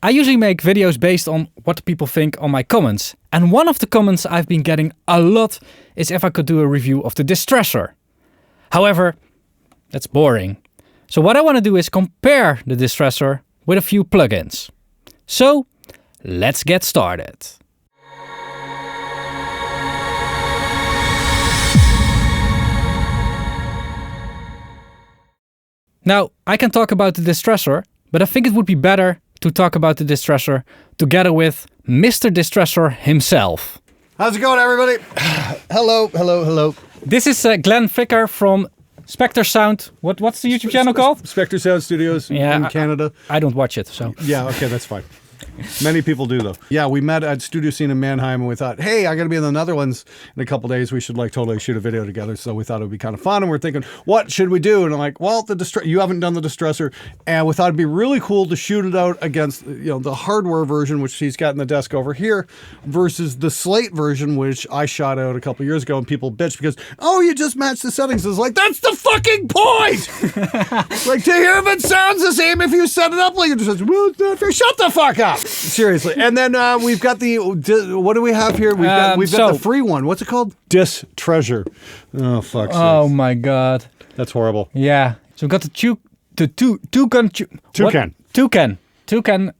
I usually make videos based on what people think on my comments. And one of the comments I've been getting a lot is if I could do a review of the Distressor. However, that's boring. So what I want to do is compare the Distressor with a few plugins. So let's get started. Now, I can talk about the Distressor, but I think it would be better to talk about the Distressor together with Mr. Distressor himself. How's it going, everybody? Hello. This is Glenn Fricker from SpectreSound. What's the YouTube channel called? SpectreSound Studios in Canada. I don't watch it, so. Yeah, okay, that's fine. Many people do, though. Yeah, we met at Studio Scene in Mannheim, and we thought, hey, I got to be in the Netherlands in a couple days. We should totally shoot a video together. So we thought it would be kind of fun, and we're thinking, what should we do? And I'm like, well, you haven't done the Distressor, and we thought it'd be really cool to shoot it out against the hardware version, which he's got in the desk over here, versus the Slate version, which I shot out a couple years ago, and people bitched because, oh, you just matched the settings. It's like, that's the fucking point! Like, to hear if it sounds the same if you set it up like it just, well, it's not fair. Shut the fuck up! Seriously. And then we've got what do we have here? We've got the free one. What's it called? Distressor. Oh, fuck. Oh, my God. That's horrible. Yeah. So we've got Toucan.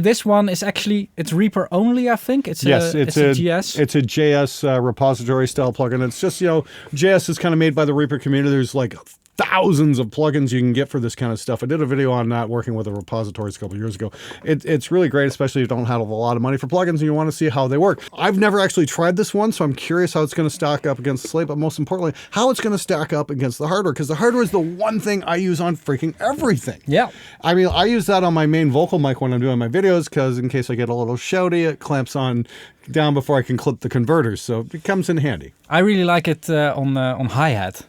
This one is actually, it's Reaper only, I think. It's a JS. It's a JS repository style plugin. It's just, JS is kind of made by the Reaper community. There's like thousands of plugins you can get for this kind of stuff. I did a video on that working with the repositories a couple of years ago. It's really great, especially if you don't have a lot of money for plugins and you want to see how they work. I've never actually tried this one, so I'm curious how it's going to stack up against Slate, but most importantly, how it's going to stack up against the hardware, because the hardware is the one thing I use on freaking everything. Yeah. I mean, I use that on my main vocal mic when I'm doing my videos, because in case I get a little shouty, it clamps on down before I can clip the converters, so it comes in handy. I really like it on hi-hat.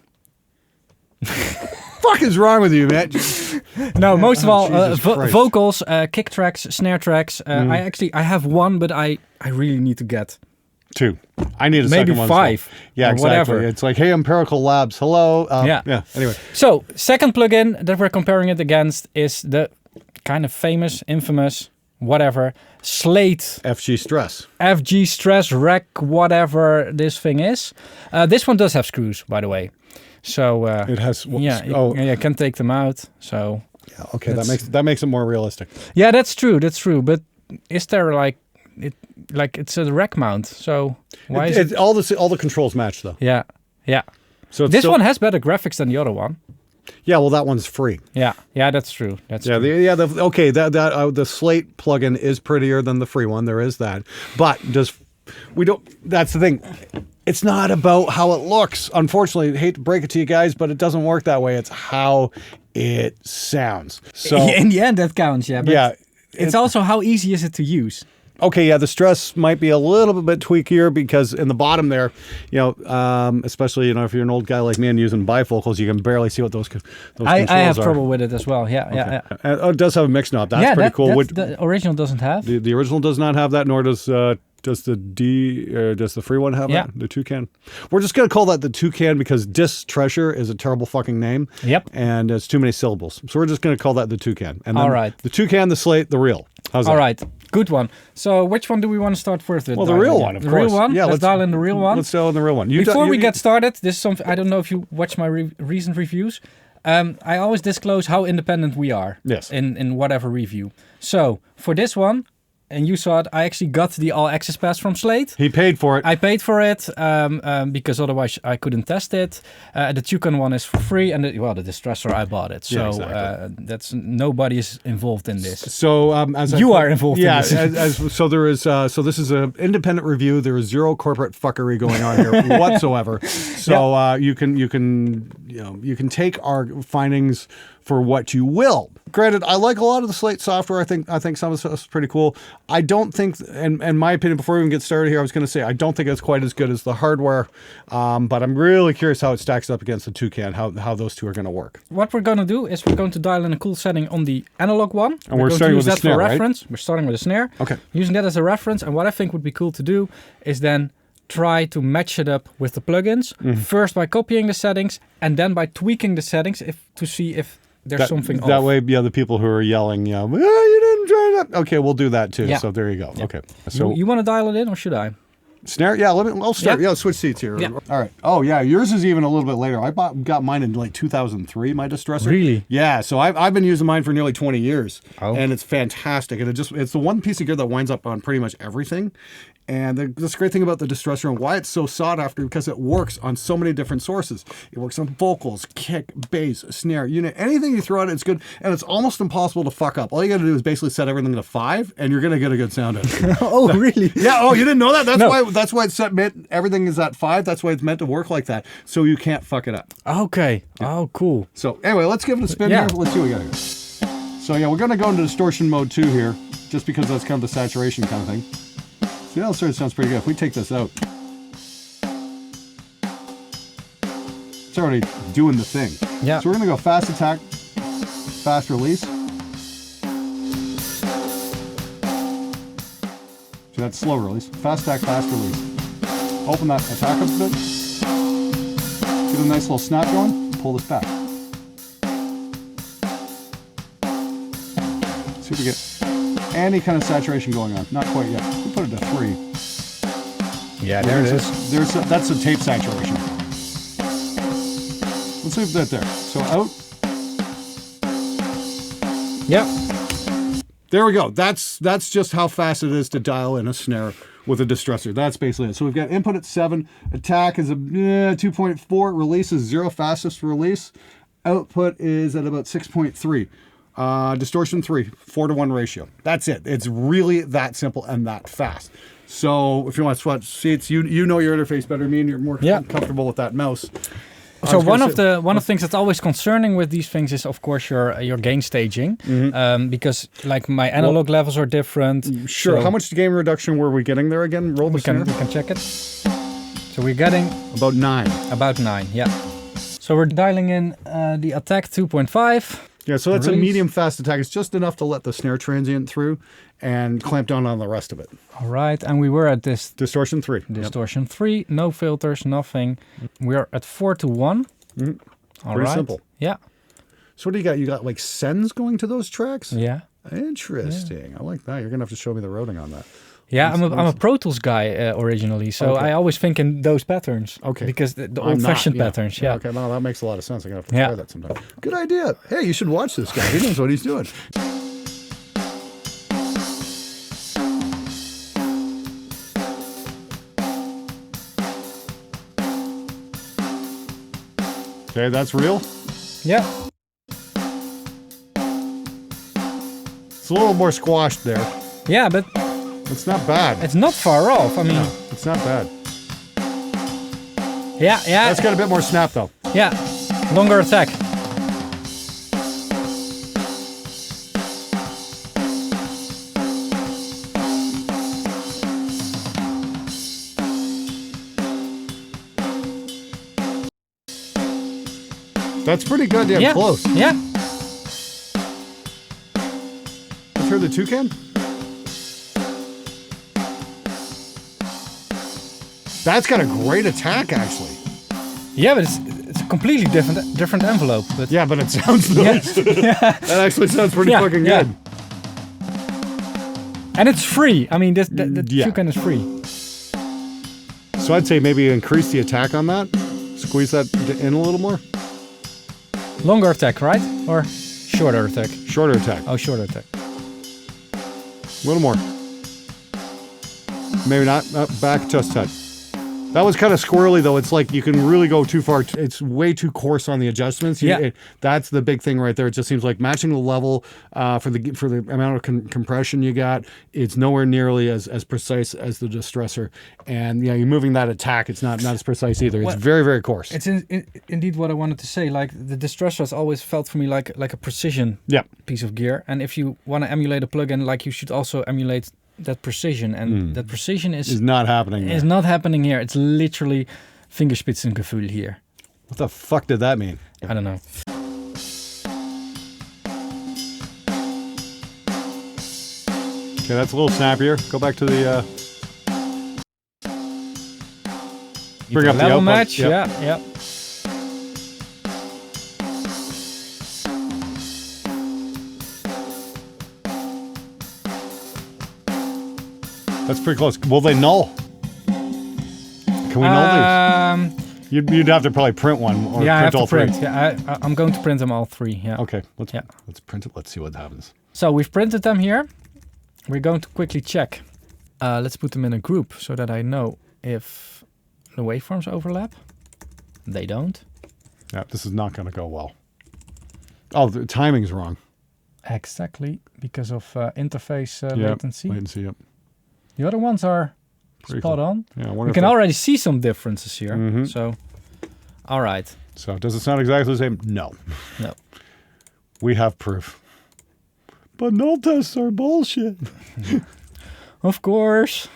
Fuck is wrong with you, man? No, most of all, vocals, kick tracks, snare tracks. I have one, but I really need to get two. I need a maybe second one. Maybe 5. Yeah, exactly. Whatever. It's like, hey, Empirical Labs, hello. Yeah. Anyway. So, second plugin that we're comparing it against is the kind of famous, infamous, whatever, Slate. FG Stress, Rec, whatever this thing is. This one does have screws, by the way. So it has. You can take them out. So yeah, okay, that makes it more realistic. Yeah, that's true. But is there it's a rack mount? So why is it? All the controls match though? Yeah. So this one has better graphics than the other one. Yeah, well, that one's free. Yeah, that's true. True. The Slate plugin is prettier than the free one. There is that, but that's the thing. It's not about how it looks. Unfortunately, I hate to break it to you guys, but it doesn't work that way. It's how it sounds. So in the end, that counts. Yeah. But it's also how easy is it to use. Okay, yeah, the stress might be a little bit tweakier because in the bottom there, especially if you're an old guy like me and using bifocals, you can barely see what those controls are. I have trouble with it as well. Yeah. It does have a mix knob. That's pretty cool. The original doesn't have. The original does not have that, nor does the free one have that? The Toucan. We're just gonna call that the Toucan because Distressor is a terrible fucking name. Yep. And it's too many syllables, so we're just gonna call that the Toucan. And then all right. The Toucan, the Slate, the real. How's that? All right. Good one. So which one do we want to start first with? Well, the real one, of course. The real one? Yeah, let's dial in the real one. Let's dial in the real one. Before we get started, this is something, I don't know if you watch my recent reviews. I always disclose how independent we are. Yes. In whatever review. So for this one, and you saw it, I actually got the All Access Pass from Slate. He paid for it. I paid for it because otherwise I couldn't test it. The Toucan one is for free, and the Distressor, I bought it. So that's nobody is involved in this. So you are involved in this. So there is. So this is an independent review. There is zero corporate fuckery going on here whatsoever. So you can take our findings for what you will. Granted, I like a lot of the Slate software. I think some of the stuff is pretty cool. I don't think, in my opinion, before we even get started here, I was going to say I don't think it's quite as good as the hardware. But I'm really curious how it stacks up against the Toucan, how those two are going to work. What we're going to do is we're going to dial in a cool setting on the analog one. And we're starting with the snare, right? We're starting with a snare. Okay. Using that as a reference. And what I think would be cool to do is then try to match it up with the plugins. Mm-hmm. First by copying the settings and then by tweaking the settings to see if there's something off. That way, the people who are yelling, you didn't trying to. Okay, we'll do that too. Yeah. So there you go. Yeah. Okay. So you want to dial it in or should I? snare. Yeah, I'll start. Yeah. Yeah, let's switch seats here. Yeah. All right. Oh yeah, yours is even a little bit later. I got mine in like 2003. My Distressor. Really? Yeah. So I've been using mine for nearly 20 years, Oh. and it's fantastic. And it's the one piece of gear that winds up on pretty much everything. And this great thing about the Distressor and why it's so sought after, because it works on so many different sources. It works on vocals, kick, bass, snare, anything you throw at it, it's good. And it's almost impossible to fuck up. All you got to do is basically set everything to 5, and you're gonna get a good sound out of it. Oh, really? Yeah. Oh, you didn't know that? No. That's why it's meant. Everything is at 5. That's why it's meant to work like that, so you can't fuck it up. Okay. Oh, cool. So anyway, let's give it a spin Yeah. here. Let's see what we got here. So yeah, we're gonna go into distortion mode 2 here, just because that's kind of the saturation kind of thing. See, that sort of sounds pretty good. If we take this out, it's already doing the thing. Yeah. So we're gonna go fast attack, fast release. So that's slow release. Fast attack, fast release. Open that attack up a bit. Get a nice little snap going. Pull this back. See if we get any kind of saturation going on. Not quite yet. We'll put it to 3. Yeah, there it is. That's a tape saturation. Let's leave that there. So out. Yep. There we go. That's just how fast it is to dial in a snare with a Distressor. That's basically it. So we've got input at 7. Attack is a 2.4. Release is 0. Fastest release. Output is at about 6.3. Distortion 3, 4-to-1 ratio. That's it. It's really that simple and that fast. So if you want to switch seats, you know your interface better than me, and you're more comfortable with that mouse. So one of the things that's always concerning with these things is, of course, your gain staging, because like my analog levels are different. Sure. So How much gain reduction were we getting there again? Roll the we can check it. So we're getting about 9. about 9. Yeah. So we're dialing in the attack 2.5. Yeah, so that's a Release. medium fast attack. It's just enough to let the snare transient through and clamp down on the rest of it. All right, and we were at this Distortion 3. distortion 3, no filters, nothing. We are at 4-to-1. Mhm. All Pretty right. simple. Yeah. So what do you got? You got like sends going to those tracks? Yeah. Interesting. I like that. You're going to have to show me the routing on that. Yeah, I'm a Pro Tools guy originally, so Okay. I always think in those patterns. Okay. Because the I'm not, old-fashioned patterns, yeah. Okay, no, that makes a lot of sense. I'm going to have to Yeah. try that sometime. Good idea. Hey, you should watch this guy. He knows what he's doing. Okay, that's real. Yeah. It's a little more squashed there. Yeah, but It's not bad. it's not far off. I mean, It's not bad. yeah. That's got a bit more snap though. Yeah. Longer attack. That's pretty good. Yeah, Yeah. close. Yeah. Let's hear the toucan. That's got a great attack, actually. Yeah, but it's a completely different envelope. But Yeah, but it sounds nice. That actually sounds pretty Yeah, fucking yeah. good. and it's free. I mean, the Yeah. toucan is free. So I'd say maybe increase the attack on that. Squeeze that in a little more. Longer attack, right? Or shorter attack? Shorter attack. Oh, shorter attack. A little more. Maybe not. Back just touch. That was kind of squirrely though. It's like you can really go too far. It's way too coarse on the adjustments. Yeah. That's the big thing right there. It just seems like matching the level for the amount of compression you got. It's nowhere nearly as precise as the Distressor. And yeah, you're moving that attack. It's not as precise either. It's Well, very, very coarse. It's indeed what I wanted to say. Like the Distressor has always felt for me like a precision Yeah. piece of gear. And if you want to emulate a plugin, like you should also emulate that precision. And that precision Is not happening. is not happening here. It's literally Fingerspitzengefühl here. What the fuck did that mean? I don't know. Okay, that's a little snappier. Go back to the. Bring up the level output. match. Yep. Yeah. That's pretty close. Will they null? Can we null these? You'd have to probably print one or yeah, I have print all to print. three. Yeah, I'm going to print them all 3. Yeah. Okay, let's print it. Let's see what happens. So we've printed them here. We're going to quickly check. Let's put them in a group so that I know if the waveforms overlap. They don't. Yeah, this is not going to go well. Oh, the timing's wrong. Exactly, because of interface Yep, latency. Latency, yep. The other ones are Pretty spot cool. on. Yeah, I wonder We if can that- already see some differences here. Mhm. So, all right. So does it sound exactly the same? No. No. We have proof. But null tests are bullshit. Of course.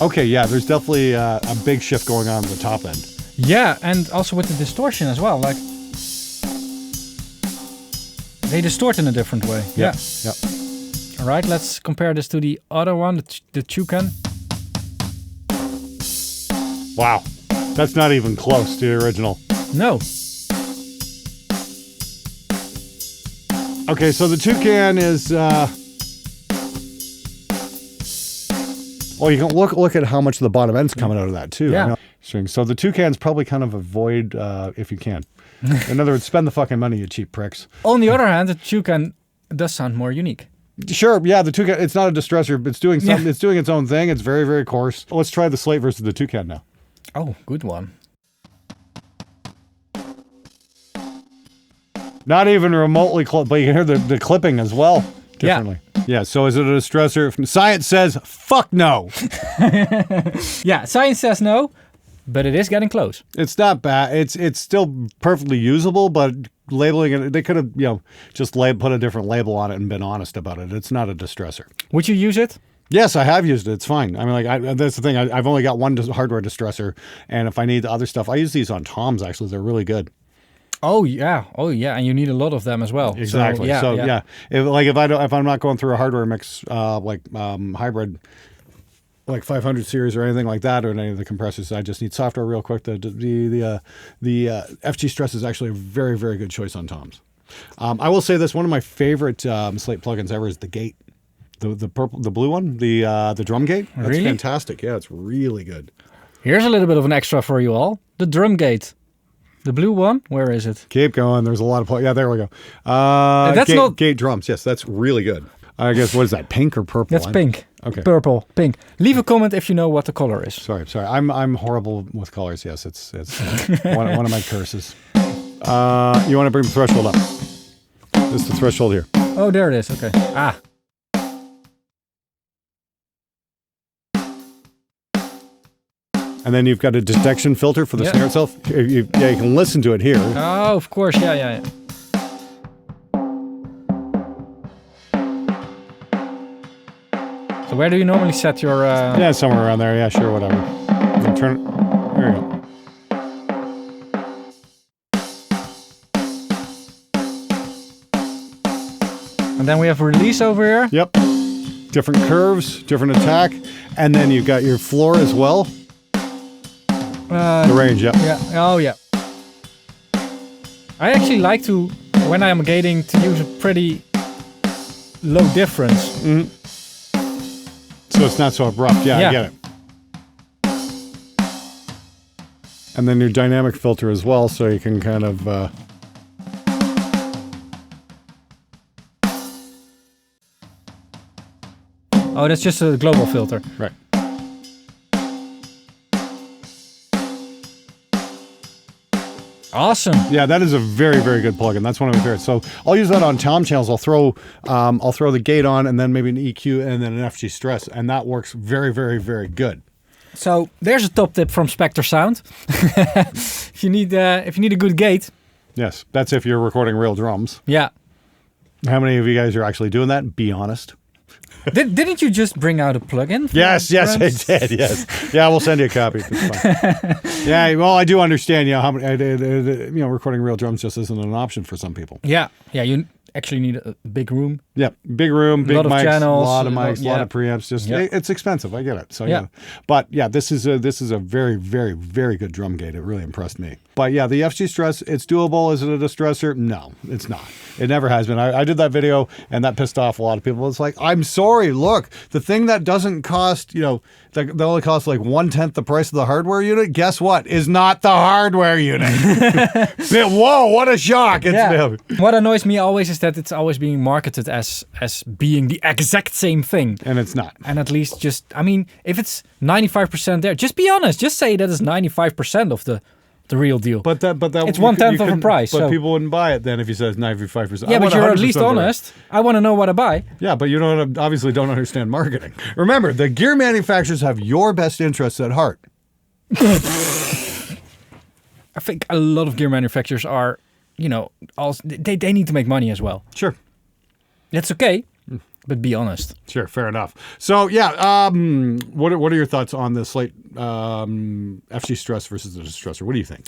Okay, yeah, there's definitely a big shift going on at the top end. Yeah, and also with the distortion as well. Like, they distort in a different way. Yeah. Yep. All right, let's compare this to the other one, the Toucan. Wow. That's not even close to the original. No. Okay, so the Toucan is... Well, you can look at how much the bottom end's coming out of that, too. Yeah. So the Toucan's probably kind of avoid if you can. In other words, spend the fucking money, you cheap pricks. On the other hand, the Toucan does sound more unique. Sure, yeah, the Toucan, it's not a distressor. It's doing something. Yeah. It's doing its own thing. It's very, very coarse. Let's try the Slate versus the Toucan now. Oh, good one. Not even remotely close, but you can hear the clipping as well differently. Yeah, so is it a distressor? Science says, fuck no. Yeah, science says no, but it is getting close. It's not bad. It's still perfectly usable, but labeling it, they could have, just put a different label on it and been honest about it. It's not a distressor. Would you use it? Yes, I have used it. It's fine. I mean, that's the thing. I've only got one hardware distressor, and if I need the other stuff, I use these on toms, actually. They're really good. Oh yeah, and you need a lot of them as well. Exactly. So yeah. If I'm not going through a hardware mix hybrid, like 500 series or anything like that, or any of the compressors, I just need software real quick. The FG Stress is actually a very, very good choice on toms. I will say this: one of my favorite Slate plugins ever is the gate, the blue one, the drum gate. That's Really? fantastic. Yeah, it's really good. Here's a little bit of an extra for you all. The drum gate. The blue one, where is it? Keep going. There's a lot of yeah. There we go. That's not gate drums. Yes, that's really good. I guess what is that? Pink or purple? That's pink. Okay. Purple, pink. Leave a comment if you know what the color is. Sorry. I'm horrible with colors. Yes, it's one of my curses. You want to bring the threshold up? This is the threshold here. Oh, there it is. Okay. Ah. And then you've got a detection filter for the snare itself. You can listen to it here. Oh, of course. Yeah. So where do you normally set your... Yeah, somewhere around there. Yeah, sure, whatever. You turn it. There you go. And then we have release over here. Yep. Different curves, different attack. And then you've got your floor as well. The range, yep. Yeah. Oh, yeah. I actually like to, when I am gating, to use a pretty low difference. Mm-hmm. So it's not so abrupt. Yeah, I get it. And then your dynamic filter as well, so you can kind of... Oh, that's just a global filter. Right. Awesome. Yeah, that is a very, very good plugin. That's one of my favorites. So I'll use that on tom channels. I'll throw the gate on, and then maybe an EQ, and then an FG Stress, and that works very, very, very good. So there's a top tip from SpectreSound. if you need a good gate. Yes, that's if you're recording real drums. Yeah. How many of you guys are actually doing that? Be honest. Didn't you just bring out a plugin? Yes, I did. Yes, yeah, we'll send you a copy. It's fine. Yeah, well, I do understand. Yeah, how many, recording real drums just isn't an option for some people. Yeah. You actually need a big room. Yeah, big room, big lot of mics, channels, a lot of mics, a lot of preamps. Just it's expensive. I get it. So but yeah, this is a very, very, very good drum gate. It really impressed me. But yeah, the FG stress, it's doable. Is it a distressor? No, it's not. It never has been. I did that video and that pissed off a lot of people. It's like, I'm sorry, look, the thing that doesn't cost, that only costs like 1/10 the price of the hardware unit, guess what? Is not the hardware unit. Whoa, what a shock. What annoys me always is that it's always being marketed as being the exact same thing. And it's not. And at least if it's 95% there, just be honest. Just say that is 95% of the real deal. But that it's 1/10 of a price. But people wouldn't buy it then if you said 95%. Yeah, but you're at least honest. I want to know what I buy. Yeah, but you obviously don't understand marketing. Remember, the gear manufacturers have your best interests at heart. I think a lot of gear manufacturers are, they need to make money as well. Sure. That's okay. But be honest. Sure, fair enough. So yeah, what are your thoughts on the Slate FG Stress versus the Distressor? What do you think?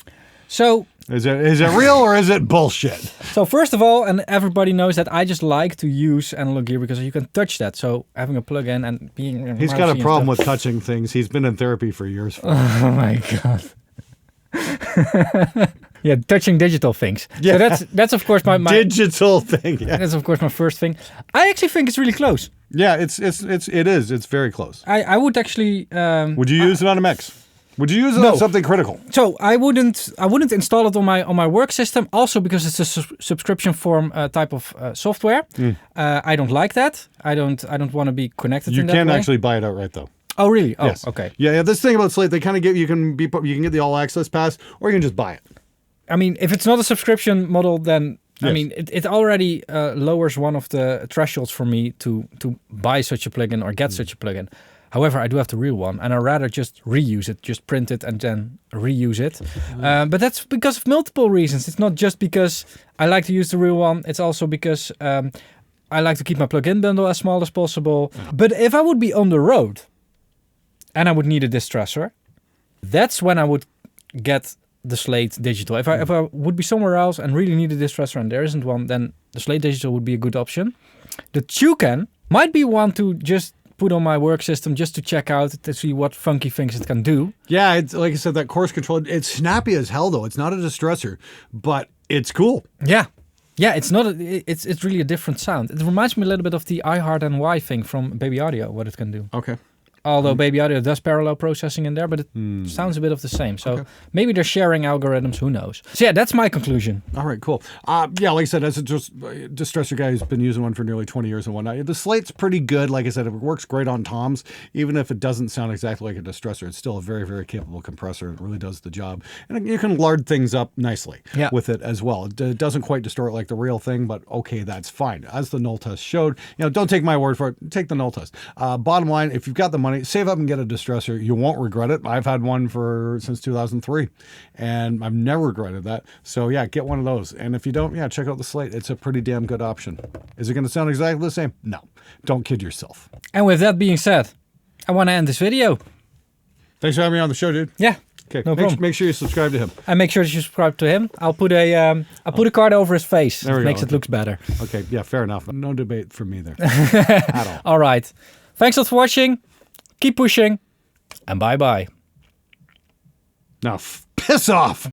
So is it real or is it bullshit? So first of all, and everybody knows that I just like to use analog gear because you can touch that. So having a plug-in and being he's got a problem with touching things. He's been in therapy for years. Oh my god. Yeah, touching digital things. Yeah, so that's of course my digital thing. Yeah, that's of course my first thing. I actually think it's really close. Yeah, it is. It's very close. I would actually. Would you use it on a Mac? Would you use it on something critical? So I wouldn't install it on my work system. Also because it's a subscription form type of software. I don't like that. I don't want to be connected. You can actually buy it outright though. Oh really? Oh, yes. Okay. Yeah. This thing about Slate, they kind of give you can get the all access pass, or you can just buy it. I mean, if it's not a subscription model, then yes. I mean, it already lowers one of the thresholds for me to buy such a plugin or get such a plugin. However, I do have the real one, and I'd rather just reuse it, just print it and then reuse it. But that's because of multiple reasons. It's not just because I like to use the real one. It's also because I like to keep my plugin bundle as small as possible. But if I would be on the road and I would need a distressor, that's when I would get the Slate Digital. If I would be somewhere else and really need a distressor and there isn't one, then the Slate Digital would be a good option. The Toucan might be one to just put on my work system just to check out to see what funky things it can do. Yeah, it's like I said, that course control. It's snappy as hell though. It's not a distressor, but it's cool. Yeah. Yeah, it's not. It's really a different sound. It reminds me a little bit of the iHeart thing from Baby Audio, what it can do. Okay. Although Baby Audio does parallel processing in there, but it sounds a bit of the same. So maybe they're sharing algorithms, who knows. So yeah, that's my conclusion. All right, cool. Yeah, like I said, as a distressor guy who's been using one for nearly 20 years and whatnot, the Slate's pretty good. Like I said, it works great on toms. Even if it doesn't sound exactly like a distressor, it's still a very, very capable compressor. It really does the job. And you can lard things up nicely with it as well. It doesn't quite distort like the real thing, but okay, that's fine. As the Null test showed, don't take my word for it. Take the Null test. Bottom line, if you've got the money, save up and get a distressor. You won't regret it. I've had one since 2003, and I've never regretted that. So yeah, get one of those. And if you don't, check out the Slate. It's a pretty damn good option. Is it going to sound exactly the same? No. Don't kid yourself. And with that being said, I want to end this video. Thanks for having me on the show, dude. Yeah. Okay. No problem. Make sure you subscribe to him. And make sure that you subscribe to him. I'll put a card over his face. There we go. Makes it look better. Okay. Yeah. Fair enough. No debate from me there at all. All right. Thanks a lot for watching. Keep pushing, and bye-bye. Now, piss off!